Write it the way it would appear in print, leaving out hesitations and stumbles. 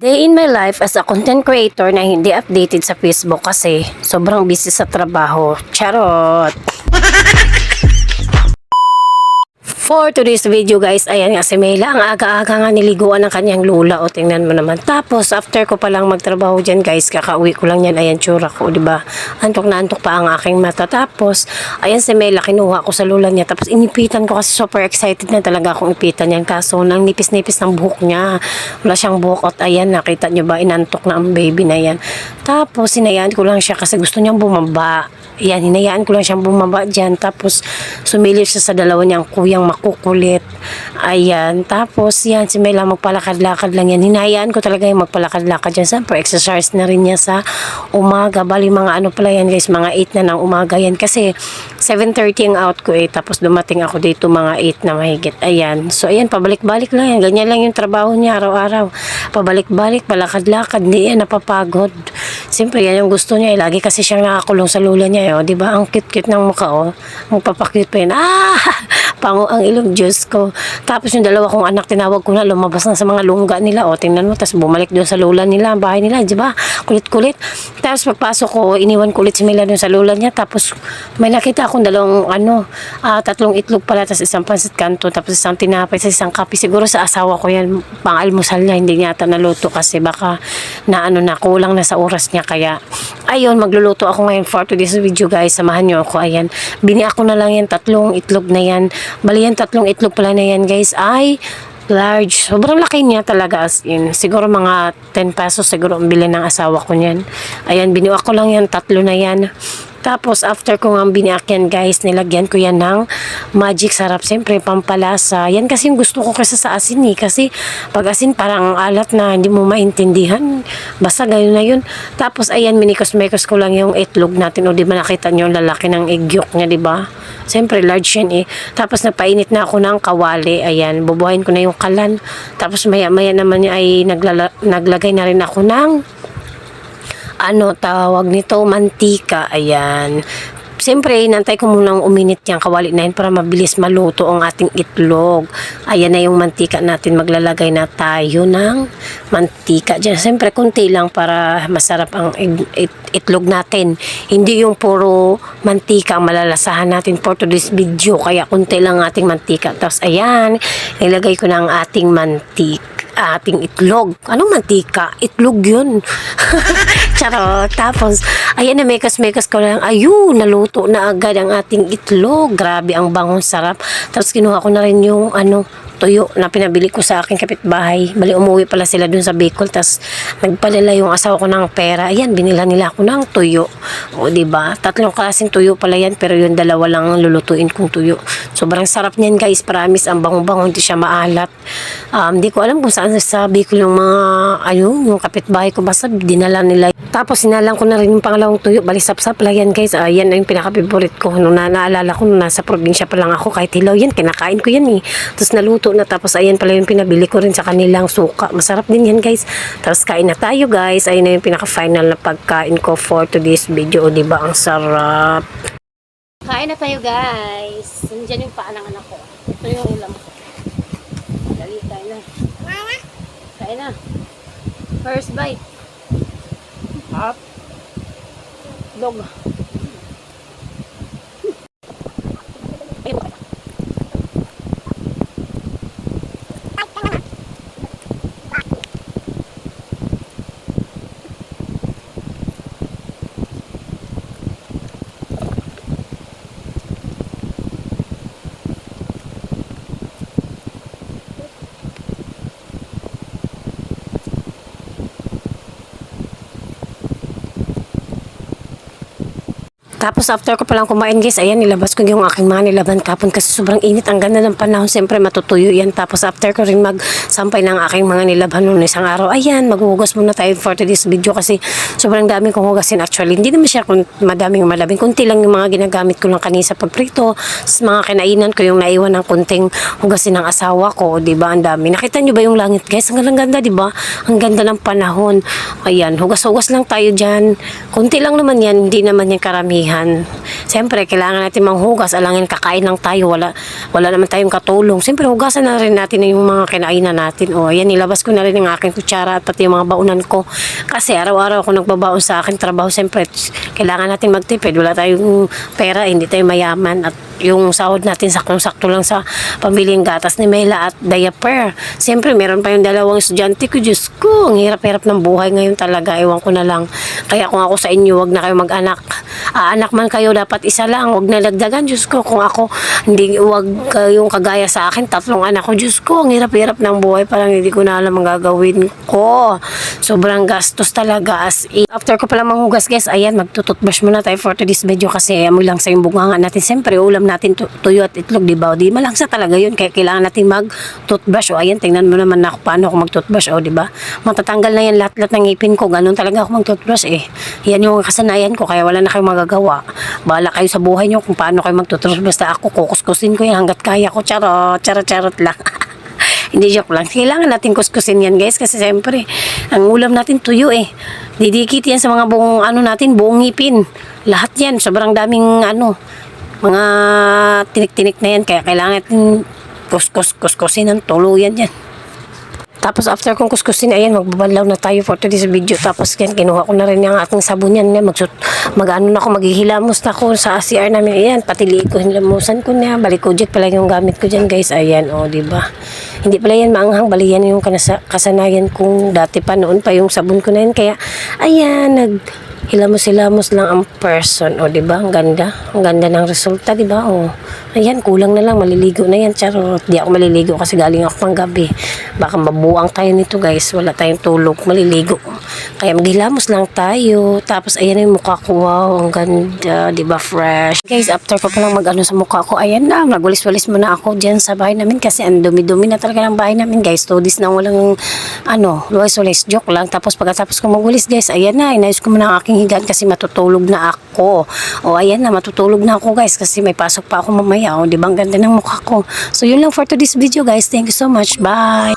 Day in my life as a content creator na hindi updated sa Facebook kasi sobrang busy sa trabaho. Charot! For today's video guys, ayan nga si Mela, ang aga-aga nga niliguan ng kanyang lula o tingnan mo naman. Tapos after ko palang magtrabaho dyan guys, kakauwi ko lang yan, ayan tsura ko, diba? Antok na antok pa ang aking mata. Tapos, ayan si Mela, kinuha ko sa lula niya. Tapos inipitan ko kasi super excited na talaga akong ipitan yan. Kaso nang nipis-nipis ng buhok niya. Wala siyang buhok at ayan, nakita nyo ba, inantok na ang baby na yan. Tapos, hinayaan ko lang siya kasi gusto niyang bumaba. Ayan, hinayaan ko lang siyang bumaba dyan. Tapos, sumilip siya sa dalawa niyang kuyang makukulit. Ayan. Tapos, yan, si Mela magpalakad-lakad lang yan. Hinayaan ko talaga yung magpalakad-lakad dyan. Siyempre, exercise na rin niya sa umaga. Bali, mga ano pala yan guys, mga 8 na ng umaga yan. Kasi, 7:30 ang out ko tapos dumating ako dito mga 8 na mahigit. Ayan. So, ayan, pabalik-balik lang yan. Ganyan lang yung trabaho niya araw-araw. Pabalik-balik, palakad-lakad. Hindi yan napapagod. Siyempre, yan yung gusto niya. Lagi kasi siyang nakakulong sa lula niya. Oh. Diba? Ang cute-cute ng mukha. Oh. Magpapakute pa yun. Pango ang ilong, Diyos ko. Tapos yung dalawa kong anak, tinawag ko na, lumabas na sa mga lungga nila. O, tingnan mo. Tapos bumalik doon sa lula nila, ang bahay nila. Diba? Kulit-kulit. Tapos pagpasok ko, iniwan ko ulit si Mela doon sa lula niya. Tapos may nakita akong dalawang, tatlong itlog pala. Tapos isang pansit kanto. Tapos isang tinapay sa isang kape. Siguro sa asawa ko yan, pang-almusal niya. Hindi niya ata naluto kasi baka kulang na sa oras niya. Kaya, ayun, magluluto ako ngayon for today's video guys. Samahan niyo ako. Ayan. Bini ako na lang yan, tatlong itlog na yan. Bali yan, tatlong itlog pala na yan guys. Ay, large. Sobrang laki niya talaga as in. Siguro mga 10 pesos siguro ang bilhin ng asawa ko niyan. Ayan, binuwa ko lang yan, tatlo na yan. Tapos, after ko nga biniak yan, guys, nilagyan ko yan ng magic sarap. Siyempre, pampalasa. Yan kasi yung gusto ko kasi sa asin Kasi, pag asin, parang alat na hindi mo maintindihan. Basta gayon na yun. Tapos, ayan, minikos-mekos ko lang yung itlog natin. O, di ba nakita nyo yung lalaki ng egg yolk niya, di ba? Siyempre, large yan Tapos, napainit na ako ng kawali. Ayan, bubuhayin ko na yung kalan. Tapos, maya-maya naman ay naglagay na rin ako ng tawag nito, mantika. Ayan. Siyempre, nantay ko munang uminit yung kawali na yun para mabilis maluto ang ating itlog. Ayan na yung mantika natin. Maglalagay na tayo ng mantika dyan. Siyempre, kunti lang para masarap ang itlog natin. Hindi yung puro mantika ang malalasahan natin for today's video. Kaya kunti lang ating mantika. Tapos, ayan, nilagay ko na ang ating ating itlog. Anong mantika? Itlog yun. Charot. Tapos, ayan na, mekas-mekas ko lang. Ayun, naluto na agad ang ating itlog. Grabe, ang bangong sarap. Tapos, kinuha ko na rin yung tuyo na pinabili ko sa aking kapitbahay. Bali, umuwi pala sila dun sa Bicol. Tapos, nagpadala yung asawa ko ng pera. Ayan, binila nila ako ng tuyo. O, diba? Tatlong klaseng tuyo pala yan. Pero yung dalawa lang ang lulutuin kong tuyo. Sobrang sarap niyan, guys. Promise, ang bango-bango. Hindi siya maalat. Hindi ko alam kung saan sa Bicol yung mga, yung kapitbahay ko. Basta dinala nila. Tapos, sinalang ko na rin yung pangalawang tuyo. Bali, sap-sap lang yan, guys. Yan yung pinaka-favorite ko. Nung naalala ko, nung nasa probinsya pa lang ako, kahit hilaw yan, kinakain ko yan Tapos, naluto na. Tapos, ayan pala yung pinabili ko rin sa kanilang suka. Masarap din yan, guys. Tapos, kain na tayo, guys. Ayun na yung pinaka-final na pagkain ko for today's video. O, diba? Ang sarap. Kain na tayo, guys. Nandiyan yung paa ng anak ko. Ito yung ulam ko. Dali, kain na. Kain na. First bite. Up. Dog. Tapos after ko palang kumain guys, ayan, nilabas ko yung aking mga nilaban kapon kasi sobrang init. Ang ganda ng panahon, siyempre matutuyo yan. Tapos after ko rin magsampay ng aking mga nilaban noong isang araw, ayan, maghuhugas muna tayo for today's video kasi sobrang daming kong hugasin actually. Hindi naman siya madaming malabing. Kunti lang yung mga ginagamit ko lang kanina sa pagprito. Mga kinainan ko yung naiwan ng kunting hugasin ng asawa ko, diba? Ang dami. Nakita nyo ba yung langit guys? Ang ganda, diba? Ang ganda ng panahon. Ayan, hugas-hugas lang tayo dyan. Kunti lang naman yan, hindi naman yan karamihan. maramihan. Siyempre, kailangan natin manghugas. Alangin, kakain lang tayo. Wala naman tayong katulong. Siyempre, hugasan na rin natin yung mga kinainan natin. O, ayan, nilabas ko na rin ang aking kutsara at pati yung mga baunan ko. Kasi araw-araw ako nagbabaon sa aking trabaho. Siyempre, kailangan natin magtipid. Wala tayong pera, hindi tayo mayaman. At yung sahod natin saktong-sakto lang sa pambiling gatas ni Mela at diaper. Siyempre, meron pa yung dalawang estudyante ko. Diyos ko, ang hirap-hirap ng buhay ngayon talaga. Ewan ko na lang. Kaya kung ako sa inyo, wag na kayo mag-anak. Anak man kayo, dapat isa lang. Wag na dagdagan. Diyos ko, kung ako, wag kayong kagaya sa akin. 3 anak ko. Diyos ko, ang hirap-hirap ng buhay. Parang hindi ko na alam ang gagawin ko. Sobrang gastos talaga as in. After ko pala manghugas, guys, ayan, magtututbrush muna tayo for today's video kasi amoy lang sa yung bunganga natin. Siyempre, ulam natin tuyo at itlog, di ba? Di malangsa talaga yun. Kaya kailangan natin mag-toothbrush. O, ayan, tingnan mo naman ako paano ako mag-toothbrush. O, di ba? Matatanggal na yan lahat-lahat ng ngipin ko. Ganun talaga ako mag-toothbrush eh. Yan yung kasanayan ko. Kaya wala na kayong magagawa. Bahala kayo sa buhay nyo kung paano kayo mag-toothbrush. Basta ako, kukuskusin ko yan hanggat kaya ko. Charot lang. Hindi, joke lang. Kailangan natin kuskusin yan, guys. Kasi siyempre, ang ulam natin tuyo eh. Didikit yan sa mga buong buong ngipin. Lahat yan. Sobrang daming mga tinik-tinik na yan. Kaya kailangan natin kuskusin ng tuluyan yan. Tapos after kong kuskusin, ayan, magbabalaw na tayo for today's video. Tapos yan, kinuha ko na rin yung aking sabon yan. Maghihilamos na ako sa CR namin. Ayan, pati liig ko, hilamusan ko na. Balikojek pala yung gamit ko dyan, guys. Ayan, diba? Hindi pala yan maanghang. Bali yan yung kasanayan kong dati pa. Noon pa yung sabon ko na yan. Kaya, ayan, hilamos-hilamos lang ang person. Diba? Ang ganda. Ang ganda ng resulta, diba? Ayan, kulang na lang. Maliligo na yan. Charot. Di ako maliligo kasi galing ako pang gabi. Baka mabuang tayo nito, guys. Wala tayong tulog. Maliligo. Kaya maghilamos lang tayo. Tapos, ayan yung mukha ko. Wow, ang ganda. Diba? Fresh. Guys, after ko palang sa mukha ko, ayan na. Magwalis-walis muna ako dyan sa bahay namin kasi ang dumi-dumi na talaga ng bahay namin, guys. 2 days na walang walis-walis. Joke lang. Tapos, pagkatapos ko magwalis, guys, ayan na. Inayos ko muna ang aking higaan kasi matutulog na ako. Ayan na. Matutulog na ako, guys, kasi may pasok pa ako mamaya. Diba? Ang ganda ng mukha ko. So, yun lang for today's video, guys. Thank you so much. Bye!